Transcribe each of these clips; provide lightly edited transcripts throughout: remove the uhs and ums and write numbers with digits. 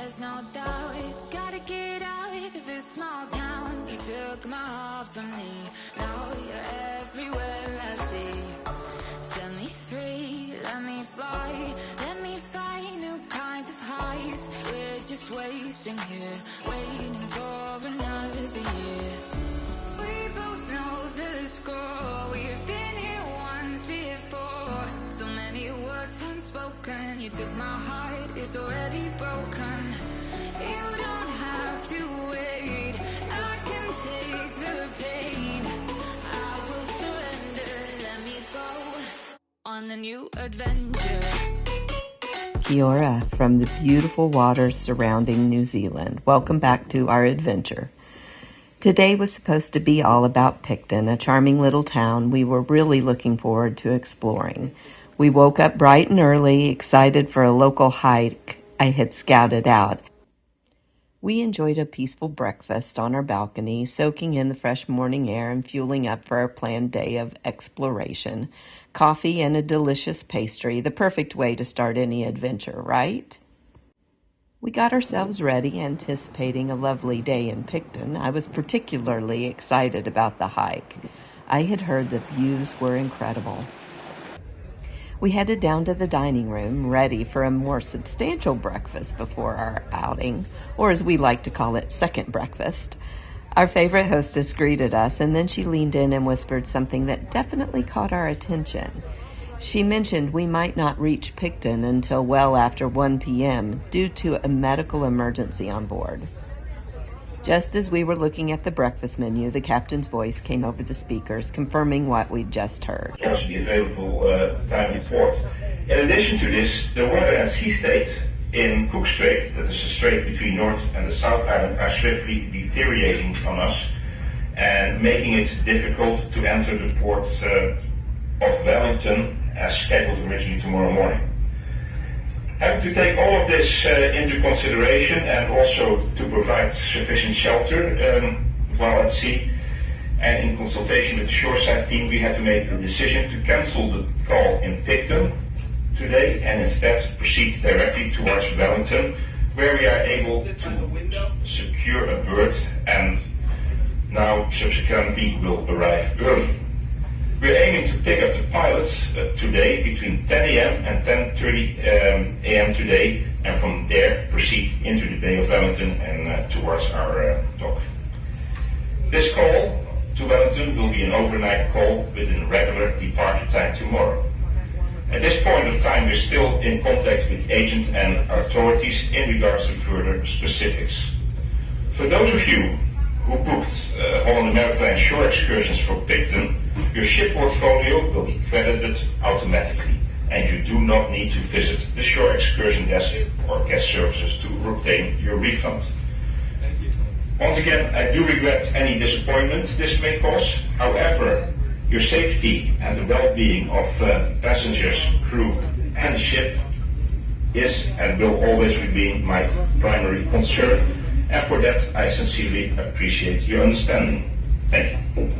there's no doubt. Gotta get out of this small town. You took my heart from me. Now you're everywhere I see. Set me free, let me fly. Let me find new kinds of highs. We're just wasting here, waiting for another year. We both know the score. We've been here once before. So many words unspoken. You took my heart, it's already broken. You don't have to wait. I can take the pain. I will surrender. Let me go on a new adventure. Kia ora from the beautiful waters surrounding New Zealand. Welcome back to our adventure. Today was supposed to be all about Picton, a charming little town we were really looking forward to exploring. We woke up bright and early, excited for a local hike I had scouted out. We enjoyed a peaceful breakfast on our balcony, soaking in the fresh morning air and fueling up for our planned day of exploration. Coffee and a delicious pastry, the perfect way to start any adventure, right? We got ourselves ready, anticipating a lovely day in Picton. I was particularly excited about the hike. I had heard the views were incredible. We headed down to the dining room, ready for a more substantial breakfast before our outing, or as we like to call it, second breakfast. Our favorite hostess greeted us, and then she leaned in and whispered something that definitely caught our attention. She mentioned we might not reach Picton until well after 1 p.m. due to a medical emergency on board. Just as we were looking at the breakfast menu, the captain's voice came over the speakers, confirming what we'd just heard. Also the available time report. In addition to this, the weather and sea state in Cuba Street, that is the strait between North and the South Island, are swiftly deteriorating on us and making it difficult to enter the port of Wellington as scheduled originally tomorrow morning. Having to take all of this into consideration and also to provide sufficient shelter while at sea, and in consultation with the shoreside team, we had to make the decision to cancel the call in Picton today and instead proceed directly towards Wellington, where we are able to secure a berth and now subsequently will arrive early. We're aiming to pick up the pilots today between 10 a.m. and 10:30 a.m. today, and from there proceed into the Bay of Wellington and towards our dock. This call to Wellington will be an overnight call within regular departure time tomorrow. At this point of time, we're still in contact with the agent and authorities in regards to further specifics. For those of you who booked Holland America and shore excursions for Picton, your ship portfolio will be credited automatically, and you do not need to visit the shore excursion desk or guest services to obtain your refund. Once again, I do regret any disappointment this may cause. However, your safety and the well-being of passengers, crew, and the ship is and will always remain my primary concern. And for that, I sincerely appreciate your understanding. Thank you.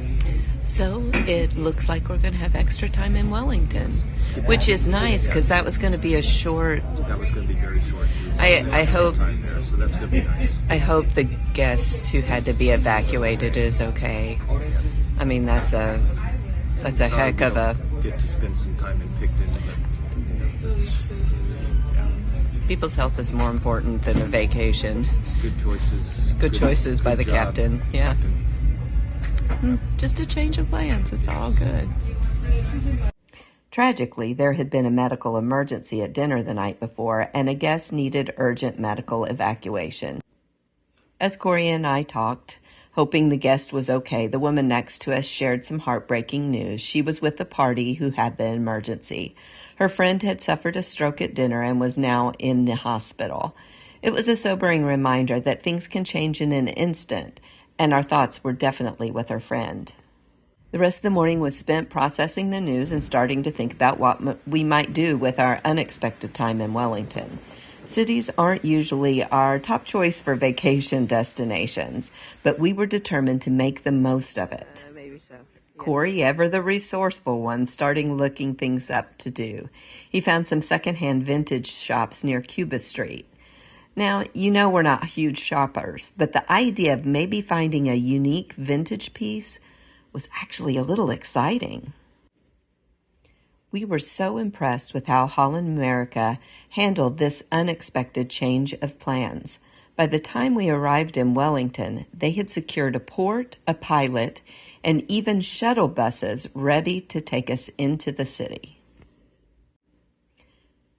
So it looks like we're going to have extra time in Wellington, which is nice because that was going to be a short. That was going to be very short. I hope. Time there, so that's going to be nice. I hope the guest who had to be evacuated is okay. I mean, that's a heck of a. Get to spend some time in Picton. People's health is more important than a vacation. Good choices. Good choices by the job, captain. Yeah. Captain. Just a change of plans. It's all good. Tragically, there had been a medical emergency at dinner the night before, and a guest needed urgent medical evacuation. As Corey and I talked, hoping the guest was okay, the woman next to us shared some heartbreaking news. She was with the party who had the emergency. Her friend had suffered a stroke at dinner and was now in the hospital. It was a sobering reminder that things can change in an instant, and our thoughts were definitely with her friend. The rest of the morning was spent processing the news and starting to think about what we might do with our unexpected time in Wellington. Cities aren't usually our top choice for vacation destinations, but we were determined to make the most of it. Maybe so. Yeah. Corey, ever the resourceful one, starting looking things up to do. He found some secondhand vintage shops near Cuba Street. Now, you know we're not huge shoppers, but the idea of maybe finding a unique vintage piece was actually a little exciting. We were so impressed with how Holland America handled this unexpected change of plans. By the time we arrived in Wellington, they had secured a port, a pilot, and even shuttle buses ready to take us into the city.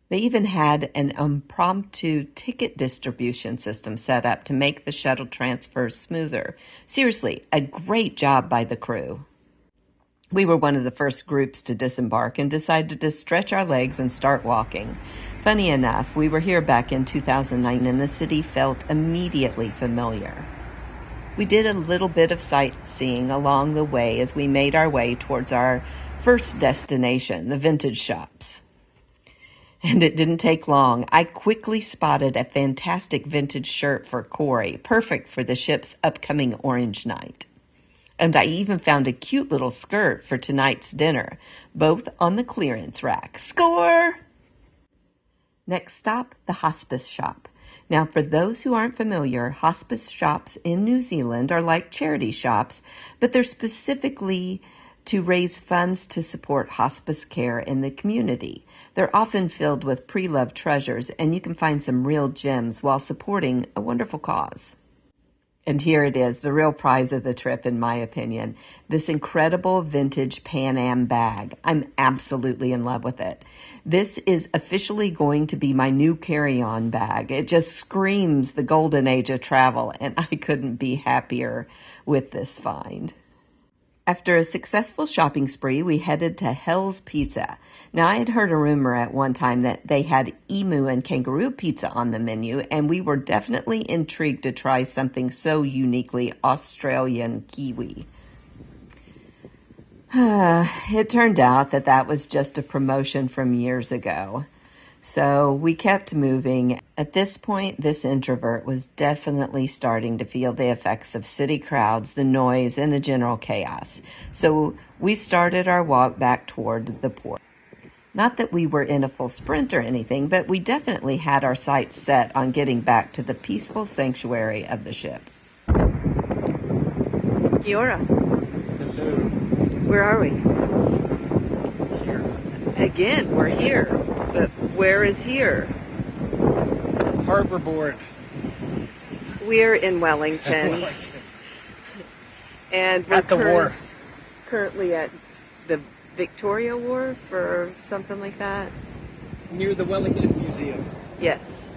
They even had an impromptu ticket distribution system set up to make the shuttle transfers smoother. Seriously, a great job by the crew. We were one of the first groups to disembark and decided to stretch our legs and start walking. Funny enough, we were here back in 2009 and the city felt immediately familiar. We did a little bit of sightseeing along the way as we made our way towards our first destination, the vintage shops. And it didn't take long. I quickly spotted a fantastic vintage shirt for Corey, perfect for the ship's upcoming orange night. And I even found a cute little skirt for tonight's dinner, both on the clearance rack. Score! Next stop, the hospice shop. Now, for those who aren't familiar, hospice shops in New Zealand are like charity shops, but they're specifically to raise funds to support hospice care in the community. They're often filled with pre-loved treasures, and you can find some real gems while supporting a wonderful cause. And here it is, the real prize of the trip, in my opinion. This incredible vintage PanAm bag. I'm absolutely in love with it. This is officially going to be my new carry-on bag. It just screams the golden age of travel, and I couldn't be happier with this find. After a successful shopping spree, we headed to Hell's Pizza. Now, I had heard a rumor at one time that they had emu and kangaroo pizza on the menu, and we were definitely intrigued to try something so uniquely Australian Kiwi. It turned out that that was just a promotion from years ago. So we kept moving. At this point, this introvert was definitely starting to feel the effects of city crowds, the noise, and the general chaos. So we started our walk back toward the port. Not that we were in a full sprint or anything, but we definitely had our sights set on getting back to the peaceful sanctuary of the ship. Kia ora. Hello. Where are we? Here. Again, we're here. But where is here? Harbor Board. We're in Wellington. And we're At the wharf. Currently at the Victoria Wharf or something like that. Near the Wellington Museum. Yes.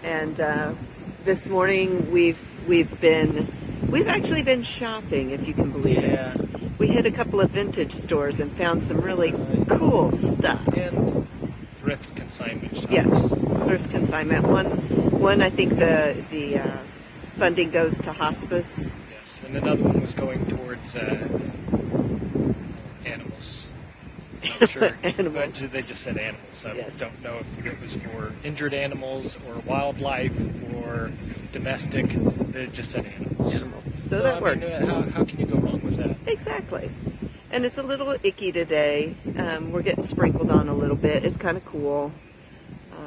And this morning we've actually been shopping, if you can believe it. We hit a couple of vintage stores and found some really cool stuff. And thrift consignment shops. Yes, thrift consignment. One I think the funding goes to hospice. Yes, and another one was going towards animals. I'm sure. Animals. They just said animals. I Yes. don't know if it was for injured animals or wildlife or domestic. They just said animals. So that works. How can you go wrong with that? Exactly. And it's a little icky today. We're getting sprinkled on a little bit. It's kind of cool.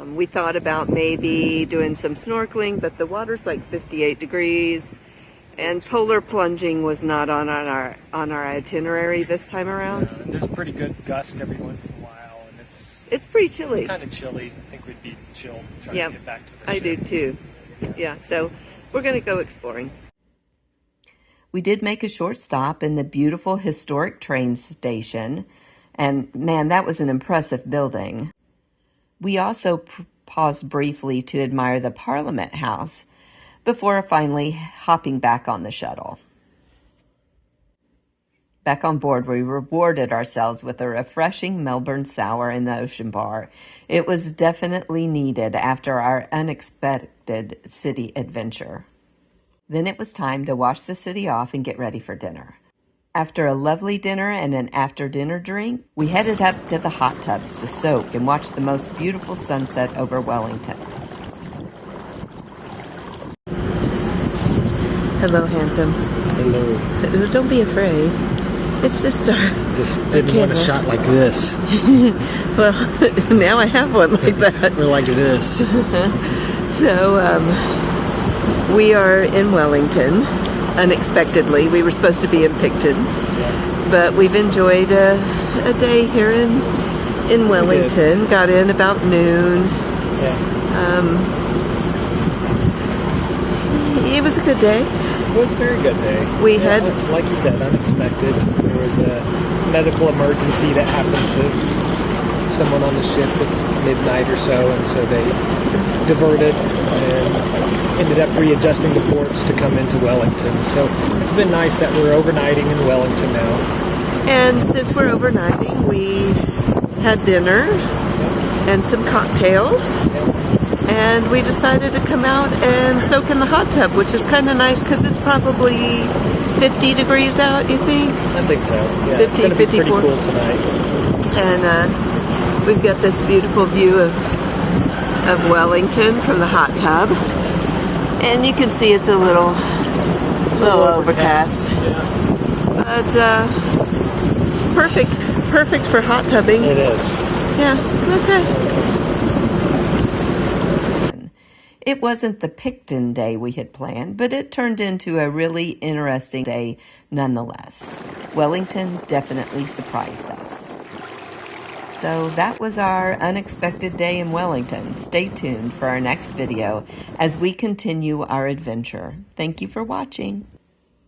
We thought about maybe doing some snorkeling, but the water's like 58 degrees. And polar plunging was not on our itinerary this time around. And there's pretty good gust every once in a while, and It's pretty chilly. It's kind of chilly. I think we'd be chill trying Yeah, to get back to the I ship. do too. Yeah, so we're going to go exploring. We did make a short stop in the beautiful historic train station, and man, that was an impressive building. We also paused briefly to admire the Parliament House before finally hopping back on the shuttle. Back on board, we rewarded ourselves with a refreshing Melbourne sour in the Ocean Bar. It was definitely needed after our unexpected city adventure. Then it was time to wash the city off and get ready for dinner. After a lovely dinner and an after-dinner drink, we headed up to the hot tubs to soak and watch the most beautiful sunset over Wellington. Hello, handsome. Hello. Don't be afraid. It's just our Just didn't want a camera. shot like this. Well, now I have one like that. Or like this. So we are in Wellington, unexpectedly. We were supposed to be in Picton, but we've enjoyed a day here in Wellington. Got in about noon. It was a good day. It was a very good day. We had, like you said, unexpected. There was a medical emergency that happened to someone on the ship at midnight or so, and so they diverted and ended up readjusting the ports to come into Wellington. So it's been nice that we're overnighting in Wellington now. and since we're overnighting, we had dinner and some cocktails. And we decided to come out and soak in the hot tub, which is kind of nice because it's probably 50 degrees out, you think? I think so. Yeah, 50, it's going to be 54. pretty cool tonight. And we've got this beautiful view of Wellington from the hot tub. And you can see it's a little overcast. Yeah. But perfect for hot tubbing. It is. Yeah, okay. It is. It wasn't the Picton day we had planned, but it turned into a really interesting day nonetheless. Wellington definitely surprised us. So that was our unexpected day in Wellington. Stay tuned for our next video as we continue our adventure. Thank you for watching.